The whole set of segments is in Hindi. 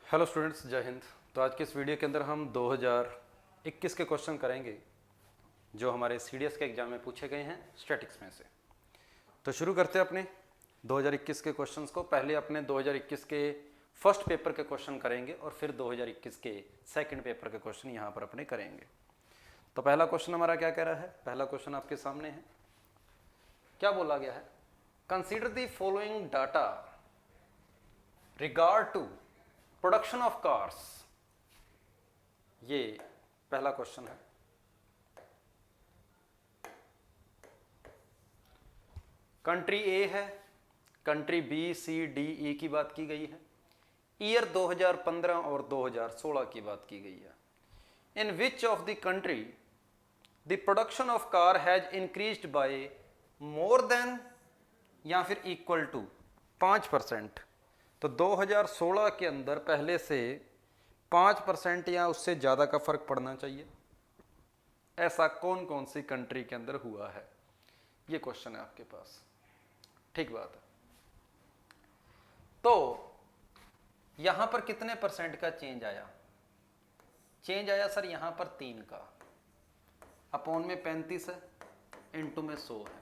हेलो स्टूडेंट्स, जय हिंद। तो आज के इस वीडियो के अंदर हम 2021 के क्वेश्चन करेंगे जो हमारे सीडीएस के एग्जाम में पूछे गए हैं स्टैटिक्स में से। तो शुरू करते हैं अपने 2021 के क्वेश्चंस को। पहले अपने 2021 के फर्स्ट पेपर के क्वेश्चन करेंगे और फिर 2021 के सेकंड पेपर के क्वेश्चन यहाँ पर अपने करेंगे। तो पहला क्वेश्चन हमारा क्या कह रहा है? पहला क्वेश्चन आपके सामने है। क्या बोला गया है? Consider the following data regard to production of cars. ये पहला क्वेश्चन है। कंट्री ए है, country B, C, D, E की बात की गई है। ईयर 2015 और 2016 की बात की गई है। In which of the country the production of car has increased by more than या फिर इक्वल टू 5%। तो 2016 के अंदर पहले से 5% या उससे ज़्यादा का फर्क पड़ना चाहिए। ऐसा कौन कौन सी कंट्री के अंदर हुआ है? ये क्वेश्चन है आपके पास। ठीक बात है। तो यहां पर कितने परसेंट का चेंज आया? चेंज आया सर यहां पर 3 का। अपॉन में 35 है, इनटू में 100 है,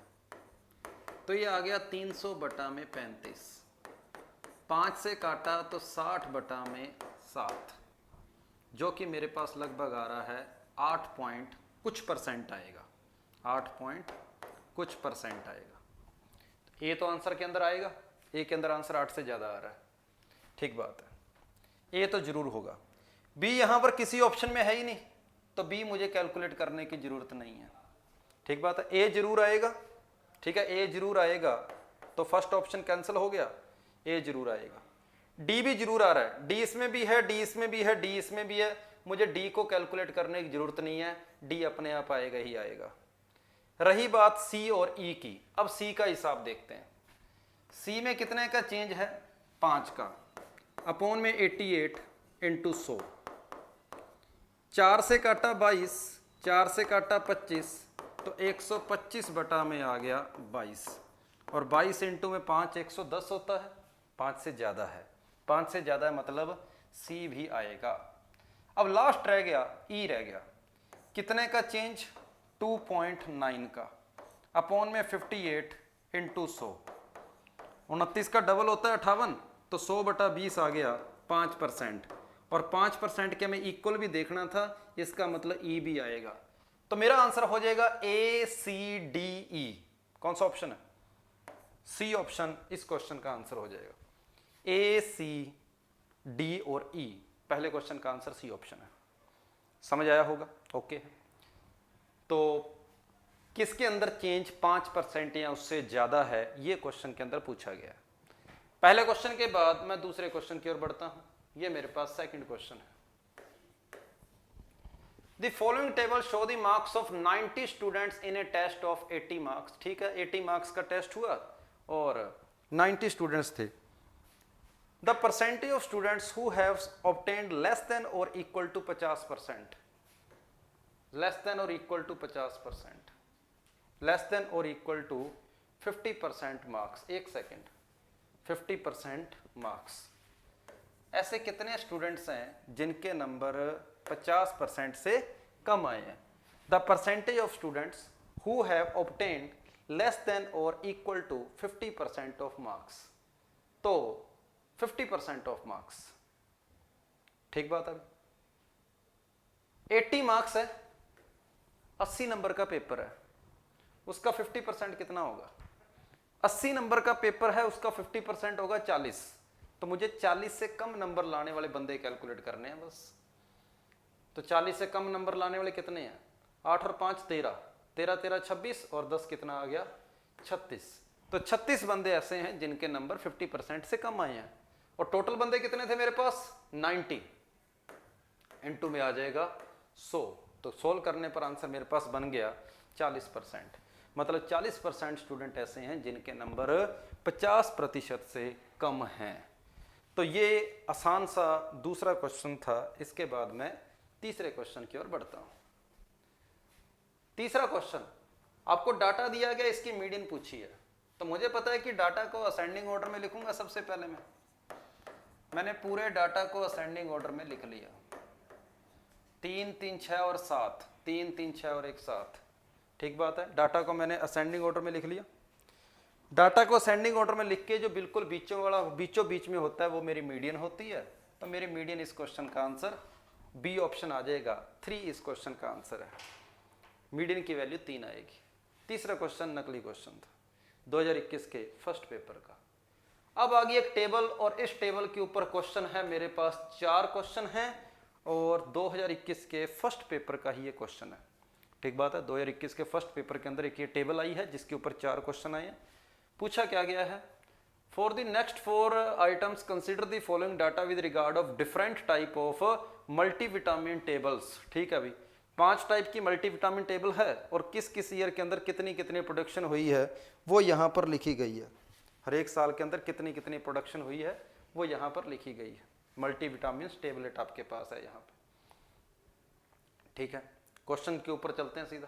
तो ये आ गया 300 बटा में 35। 5 से काटा तो 60 बटा में 7, जो कि मेरे पास लगभग आ रहा है 8 पॉइंट कुछ परसेंट आएगा। 8 पॉइंट कुछ परसेंट आएगा। ए तो आंसर के अंदर आएगा। ए के अंदर आंसर 8 से ज़्यादा आ रहा है। ठीक बात है, ए तो जरूर होगा। बी यहाँ पर किसी ऑप्शन में है ही नहीं, तो बी मुझे कैलकुलेट करने की जरूरत नहीं है। ठीक बात है, ए जरूर आएगा। ठीक है, ए जरूर आएगा, तो फर्स्ट ऑप्शन कैंसिल हो गया, ए जरूर आएगा। डी भी जरूर आ रहा है, डी इसमें भी है, डी इसमें भी है, डी इसमें भी है। मुझे डी को कैलकुलेट करने की जरूरत नहीं है, डी अपने आप आएगा ही आएगा। रही बात सी और ई की, अब सी का हिसाब देखते हैं। सी में कितने का चेंज है? 5 का। अपॉन में 88 इंटू 100। 4 से काटा 22, 4 से काटा 25, तो 125 बटा में आ गया 22, और 22 इंटू में 5 110 होता है। 5 से ज़्यादा है, 5 से ज़्यादा है, मतलब सी भी आएगा। अब लास्ट रह गया, ई रह गया। कितने का चेंज? 2.9 का। अपॉन में 58 इंटू 100। 29 का डबल होता है 58, तो 100 बटा 20 आ गया 5%। और 5% के हमें इक्वल भी देखना था, इसका मतलब ई भी आएगा। तो मेरा आंसर हो जाएगा ए, सी, डी, ई। कौन सा ऑप्शन है? सी ऑप्शन इस क्वेश्चन का आंसर हो जाएगा। ए, सी, डी और ई, पहले क्वेश्चन का आंसर सी ऑप्शन है। समझ आया होगा? ओके। तो किसके अंदर चेंज 5% या उससे ज्यादा है, ये क्वेश्चन के अंदर पूछा गया है। पहले क्वेश्चन के बाद मैं दूसरे क्वेश्चन की ओर बढ़ता हूं। ये मेरे पास सेकंड क्वेश्चन है। The following table show the marks of 90 students in a test of 80 marks। ठीक है, 80 मार्क्स का टेस्ट हुआ और 90 स्टूडेंट्स थे। The percentage of students who have obtained less than or equal to 50%, less than or equal to 50%, less than or equal to 50% marks। एक सेकेंड, 50% मार्क्स। ऐसे कितने स्टूडेंट्स हैं जिनके नंबर 50% से कम आए हैं? The percentage of students who have obtained less than और इक्वल टू 50% ऑफ मार्क्स। तो 50% ऑफ मार्क्स, ठीक बात है। 80 मार्क्स है, 80 नंबर का पेपर है, उसका 50% कितना होगा? 80 नंबर का पेपर है, उसका 50% होगा 40। तो मुझे 40 से कम नंबर लाने वाले बंदे कैलकुलेट करने हैं बस। तो 40 से कम नंबर लाने वाले कितने हैं? 8 और 5 13, 13 13 26, और 10 कितना आ गया? 36। तो 36 बंदे ऐसे हैं जिनके नंबर 50% से कम आए हैं। और टोटल बंदे कितने थे मेरे पास? 90। इनटू में आ जाएगा 100। तो सोल्व करने पर आंसर मेरे पास बन गया 40%। मतलब 40% स्टूडेंट ऐसे हैं जिनके नंबर 50% से कम हैं। तो ये आसान सा दूसरा क्वेश्चन था। इसके बाद मैं तीसरे क्वेश्चन की ओर बढ़ता हूं। तीसरा क्वेश्चन, आपको डाटा दिया गया, इसकी मीडियन पूछी है। तो मुझे पता है कि डाटा को असेंडिंग ऑर्डर में लिखूंगा सबसे पहले मैं। मैंने पूरे डाटा को असेंडिंग ऑर्डर में लिख लिया, 3 3 6 और 7, 3 3 6 और 1 7। ठीक बात है, डाटा को मैंने असेंडिंग ऑर्डर में लिख लिया। डाटा को असेंडिंग ऑर्डर में लिख के जो बिल्कुल बीचों वाला बीचों बीच में होता है वो मेरी मीडियन होती है। तो मेरी मीडियन इस क्वेश्चन का आंसर बी ऑप्शन आ जाएगा, 3 इस क्वेश्चन का आंसर है। मीडियन की वैल्यू 3 आएगी। तीसरा क्वेश्चन नकली क्वेश्चन था 2021 के फर्स्ट पेपर का। अब आ गई एक टेबल और इस टेबल के ऊपर क्वेश्चन है, मेरे पास 4 क्वेश्चन हैं और 2021 के फर्स्ट पेपर का ही ये क्वेश्चन है। ठीक बात है, 2021 के फर्स्ट पेपर के अंदर एक ये टेबल आई है जिसके ऊपर 4 क्वेश्चन आए हैं। पूछा क्या गया है, for the next 4 items consider the following data with regard of different type of multivitamin tables. ठीक है भाई, 5 टाइप की मल्टीविटामिन टेबल है और किस किस ईयर के अंदर कितनी कितनी प्रोडक्शन हुई है वो यहाँ पर लिखी गई है। हर एक साल के अंदर कितनी कितनी प्रोडक्शन हुई है वो यहाँ पर लिखी गई है। मल्टीविटामिन टेबलेट आपके पास है यहाँ पे। ठीक है, क्वेश्चन के ऊपर चलते हैं सीधा।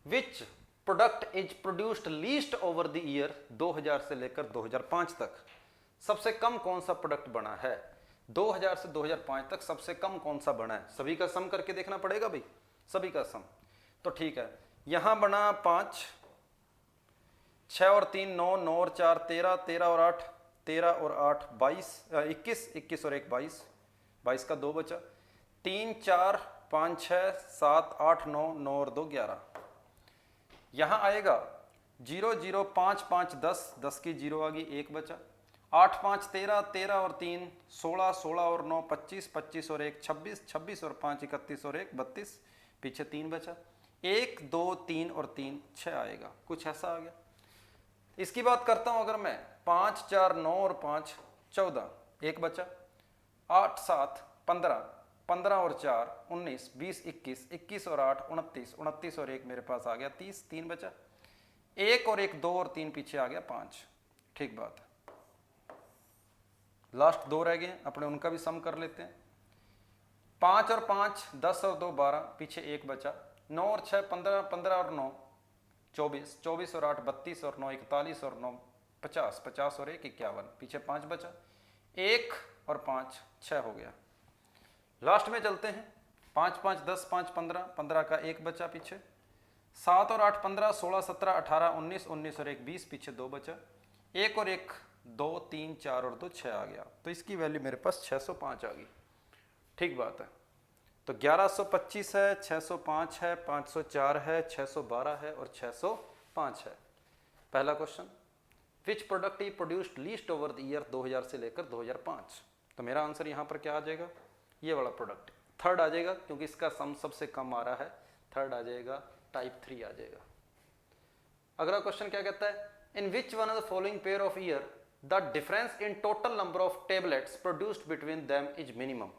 Which product is produced least over the year 2000 से लेकर 2005 तक। सबसे कम कौन सा प्रोडक्ट बना है 2000 से 2005 तक, सबसे कम कौन सा बना है। सभी का सम करके देखना पड़ेगा भाई, सभी का सम। तो ठीक है, यहां बना 5, 6 और 3 9, 9 और 4 13, 13 और 8 13 और 8 22, 21, 21 और 1 22, 22 का 2 बचा। 3 4 5 6 7 8 9, 9 और 2 11। यहां आएगा 0 0 5 5 10, 10 की 0 आ गई, 1 बचा। 8 5 13, 13 और 3 16, 16 और 9 25, 25 और 1 26, 26 और 5 31 और 1 32, पीछे 3 बचा। 1 2 3 और 3 6 आएगा, कुछ ऐसा आ गया। इसकी बात करता हूं अगर मैं, 5 4 9 और 5 14, 1 बचा। 8 7 15, 15 और 4 19, 20 21, 21 और 8 29, 29 और 1 मेरे पास आ गया 30, 3 बचा। 1 और 1 2 और 3 पीछे आ गया 5। ठीक बात है, लास्ट 2 रह गए, अपने उनका भी सम कर लेते हैं। 5 और 5 10 और 2 12, पीछे 1 बचा। 9 और 6 15, 15 और 9 24, 24 और 8 32 और 9 41 और 9 50, 50 और 1 51, पीछे 5 बचा। 1 और 5 6 हो गया। लास्ट में चलते हैं, 5 5 10 5 15, 15 का 1 बचा पीछे। 7 और 8 15, 16 17 18 19, 19 और 1 20, पीछे 2 बचा। 1 और 1 2 3 4 और 2 6 आ गया। तो इसकी वैल्यू मेरे पास 605 आ गई। ठीक बात है, तो 1125 है, 605 है, 504 है, 612 है और 605 है। पहला question, which product E produced least over the year 2000 से लेकर 2005। तो मेरा आंसर यहाँ पर क्या आ जाएगा, ये वाला प्रोडक्ट। थर्ड आ जाएगा क्योंकि इसका सम सबसे कम आ रहा है, थर्ड आ जाएगा, टाइप 3 आ जाएगा। अगला क्वेश्चन क्या कहता है, in which one of the following pair of year the difference in total number of tablets produced between them is minimum.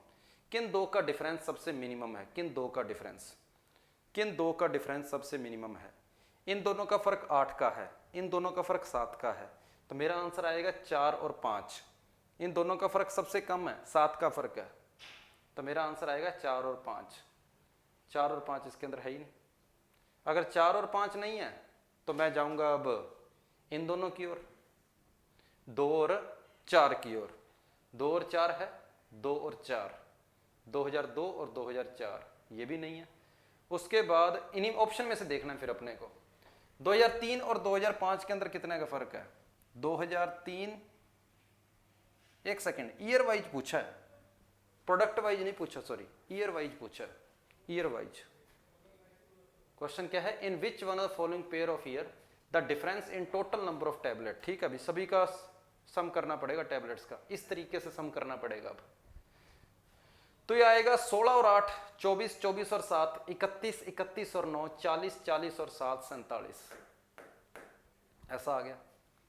किन दो का डिफरेंस सबसे मिनिमम है, किन दो का डिफरेंस, किन दो का डिफरेंस सबसे मिनिमम है। इन दोनों का फर्क 8 का है, इन दोनों का फर्क 7 का है। तो मेरा आंसर आएगा 4 और 5। इन दोनों का फर्क सबसे कम है, 7 का फर्क है, तो मेरा आंसर आएगा 4 और 5। 4 और 5 इसके अंदर है ही नहीं। अगर 4 और 5 नहीं है तो मैं जाऊंगा अब इन दोनों की ओर, 2 और 4 की ओर। 2 और 4 है, 2 और 4, 2002 और 2004, ये भी नहीं है। उसके बाद इन्हीं ऑप्शन में से देखना है फिर अपने को। 2003 और 2005 के अंदर कितने का फर्क है। 2003, एक सेकेंड, ईयर वाइज पूछा है, प्रोडक्ट वाइज नहीं पूछा, सॉरी, ईयर वाइज पूछा है। ईयर वाइज क्वेश्चन क्या है, in which one of the following pair of year the difference in total number of tablet. ठीक है अभी सभी का सम करना पड़ेगा टैबलेट्स का, इस तरीके से सम करना पड़ेगा अब। तो ये आएगा 16 और 8 24, 24 और 7 31, 31 और 9 40, 40 और 7 47, ऐसा आ गया।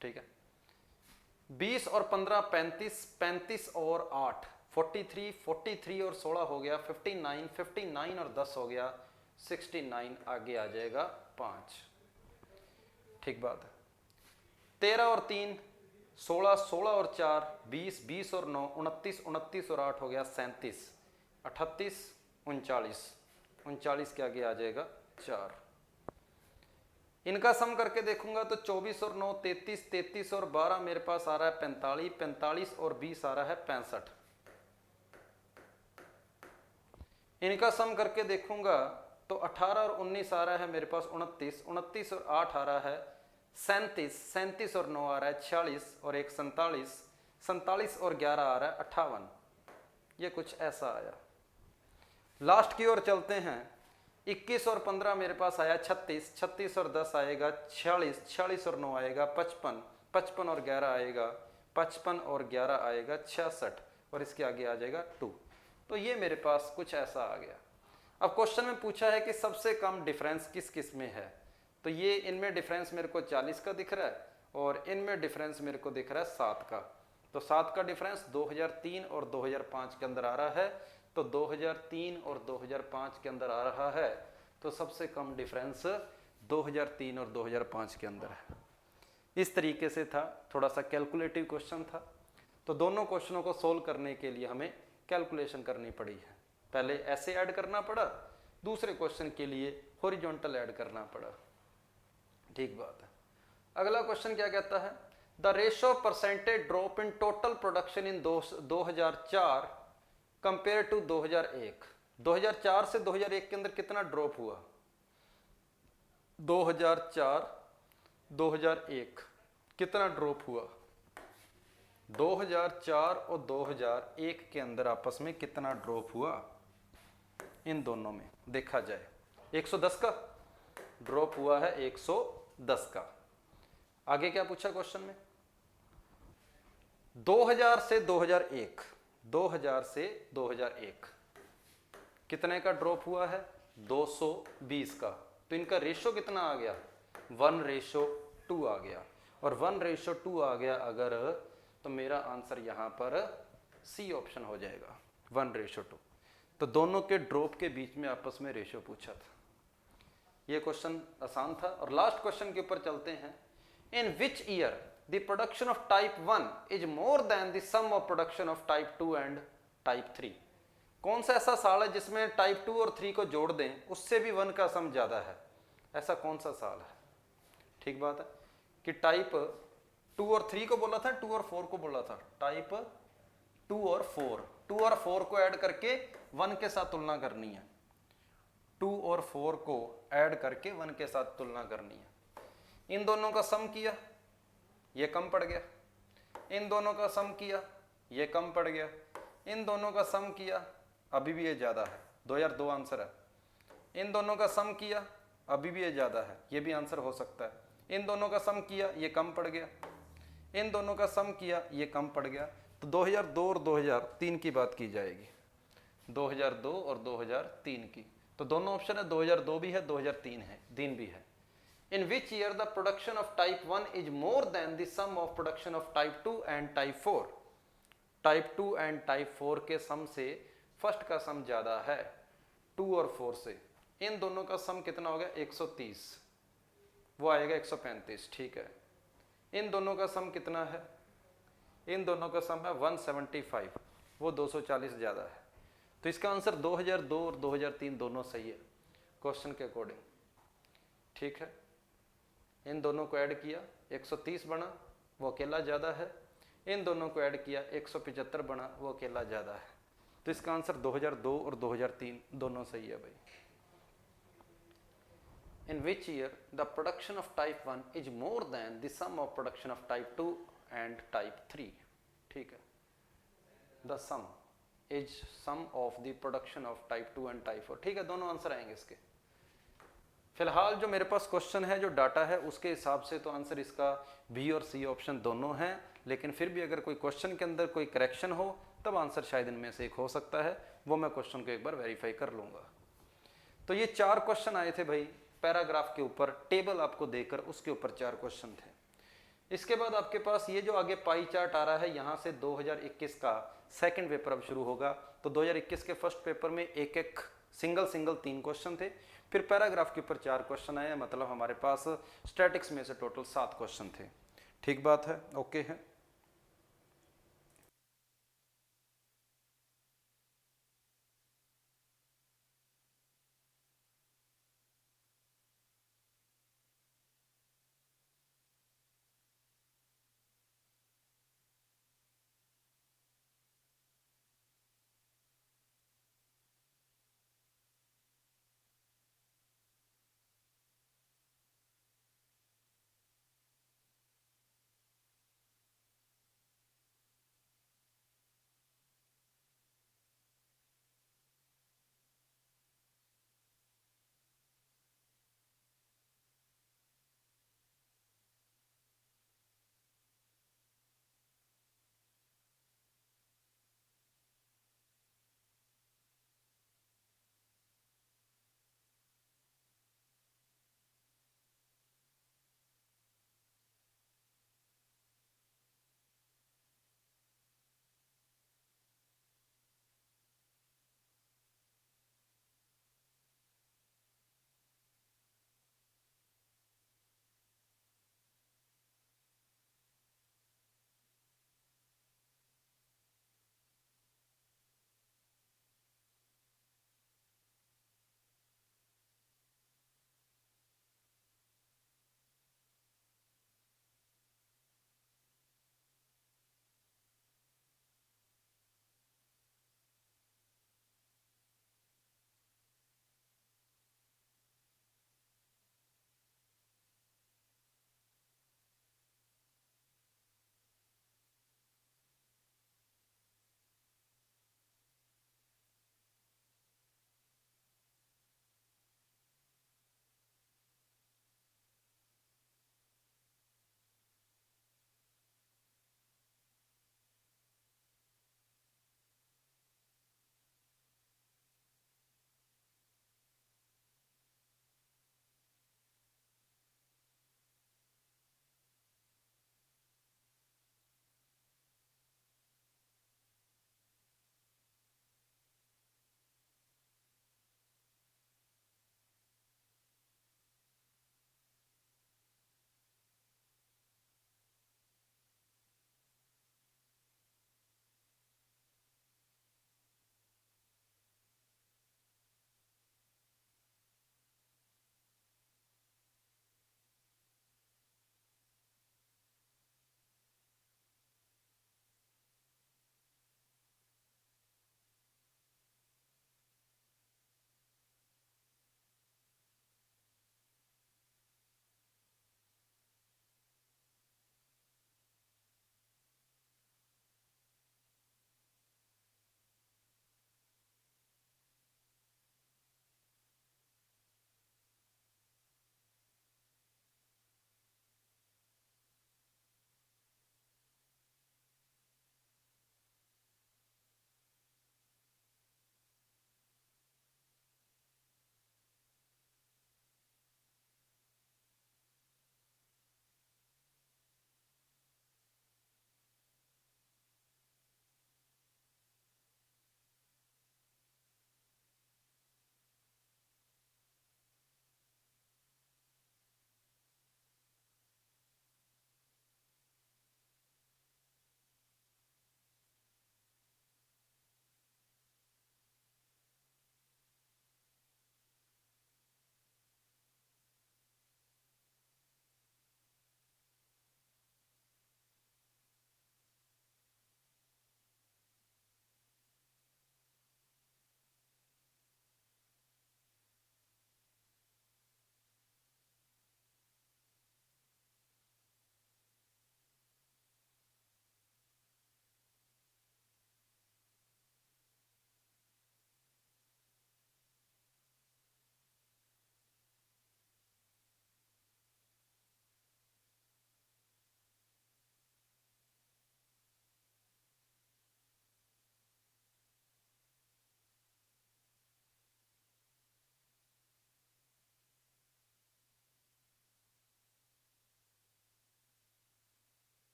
ठीक है, 20 और 15 35, 35 और 8 43, 43 और 16 हो गया 59, 59 और 10 हो गया 69, आगे आ जाएगा 5। ठीक बात है, 13 और 3 16, 16 और 4 20, 20 और 9 29, 29 और 8 हो गया 37, 38 39, 39 के आगे आ जाएगा 4। इनका सम करके देखूंगा तो 24 और 9 33, 33 और 12 मेरे पास आ रहा है 45, 45 और 20 आ रहा है 65। इनका सम करके देखूंगा तो 18 और 19 आ रहा है मेरे पास 29, 29 और 8 आ रहा है 37, 37 और 9 आ रहा है 46 और 1 47, 47 और 11 आ रहा है 58। ये कुछ ऐसा आया। लास्ट की ओर चलते हैं। 21 और 15 मेरे पास आया 36, 36 और 10 आएगा 46, 46 और 9 आएगा 55, 55 और 11 आएगा 55 और 11 आएगा 66 और इसके आगे आ जाएगा 2। तो ये मेरे पास कुछ ऐसा आ गया। अब क्वेश्चन में पूछा है कि सबसे कम डिफरेंस किस किस में है, तो ये इनमें डिफरेंस मेरे को 40 का दिख रहा है और इनमें डिफरेंस मेरे को दिख रहा है 7 का। तो 7 का डिफरेंस 2003 और 2005 के अंदर आ रहा है, तो 2003 और 2005 के अंदर आ रहा है, तो सबसे कम डिफरेंस 2003 और 2005 के अंदर है। इस तरीके से था, थोड़ा सा कैलकुलेटिव क्वेश्चन था। तो दोनों क्वेश्चनों को सोल्व करने के लिए हमें कैलकुलेशन करनी पड़ी है। पहले ऐसे ऐड करना पड़ा, दूसरे क्वेश्चन के लिए हॉरिजॉन्टल ऐड करना पड़ा। ठीक बात है। अगला क्वेश्चन क्या कहता है, the ratio percentage drop in total production in 2004 compare to 2001। 2004 से 2001 के अंदर कितना ड्रॉप हुआ? 2004 2001 कितना ड्रॉप हुआ? 2004 और 2001 के अंदर आपस में कितना ड्रॉप हुआ? इन दोनों में देखा जाए 110 का ड्रॉप हुआ है, 110 का। आगे क्या पूछा क्वेश्चन में? 2000 से 2001, 2000 से 2001 कितने का ड्रॉप हुआ है? 220 का। तो इनका रेशो कितना आ गया? 1:2 आ गया। और 1:2 आ गया अगर, तो मेरा आंसर यहां पर सी ऑप्शन हो जाएगा, 1:2। तो दोनों के ड्रॉप के बीच में आपस में रेशो पूछा था। ये क्वेश्चन आसान था। और लास्ट क्वेश्चन के ऊपर चलते हैं। In which year the production of type 1 is more than the sum of production of type 2 and type 3। कौन सा ऐसा साल है जिसमें टाइप 2 और 3 को जोड़ दें उससे भी 1 का सम ज्यादा है? ऐसा कौन सा साल है? ठीक बात है कि टाइप 2 और 3 को बोला था, 2 और 4 को बोला था। टाइप 2 और 4, 2 और 4 को ऐड करके 1 के साथ तुलना करनी है। 2 और 4 को ऐड करके 1 के साथ तुलना करनी है। इन दोनों का सम किया, ये कम पड़ गया। इन दोनों का सम किया, ये कम पड़ गया। इन दोनों का सम किया, अभी भी ये ज्यादा है। 2002 आंसर है। इन दोनों का सम किया, अभी भी ये ज्यादा है, ये भी आंसर हो सकता है। इन दोनों का सम किया, ये कम पड़ गया। इन दोनों का सम किया, ये कम पड़ गया। तो 2002 और 2003 की बात की जाएगी, 2002 और 2003 की। तो दोनों ऑप्शन है, 2002 भी है, 2003 है, दिन भी है। In which year the production of type 1 is more than the sum of production of type 2 and type 4। Type 2 and type 4 के सम से फर्स्ट का सम ज्यादा है 2 और 4 से। इन दोनों का सम कितना हो गया? 130, वो आएगा 135। ठीक है। इन दोनों का सम कितना है? इन दोनों का सम है 175, वो 240 ज्यादा है। तो इसका आंसर 2002 और 2003 दोनों सही है क्वेश्चन के अकॉर्डिंग। ठीक है। इन दोनों को ऐड किया, 130 बना, वो अकेला ज्यादा है। इन दोनों को ऐड किया, 175 बना, वो अकेला ज्यादा है। तो इसका आंसर 2002 और 2003 दोनों सही है भाई। In which year the production of type 1 is more than the sum of production of type 2 and type 3। ठीक है। The sum is sum of the production of type 2 and type 4। ठीक है, दोनों आंसर आएंगे इसके। फिलहाल जो मेरे पास क्वेश्चन है, जो डाटा है, उसके हिसाब से तो आंसर इसका बी और सी ऑप्शन दोनों हैं। लेकिन फिर भी अगर कोई क्वेश्चन के अंदर कोई करेक्शन हो तब आंसर शायद इनमें से एक हो सकता है, वो मैं क्वेश्चन को एक बार वेरीफाई कर लूंगा। तो ये 4 क्वेश्चन आए थे भाई पैराग्राफ के ऊपर, टेबल आपको देकर उसके ऊपर 4 क्वेश्चन थे। इसके बाद आपके पास ये जो आगे पाई चार्ट आ रहा है, यहाँ से 2021 का सेकंड पेपर अब शुरू होगा। तो 2021 के फर्स्ट पेपर में एक एक सिंगल 3 क्वेश्चन थे, फिर पैराग्राफ के ऊपर 4 क्वेश्चन आए, मतलब हमारे पास स्टैटिक्स में से टोटल 7 क्वेश्चन थे। ठीक बात है, ओके है।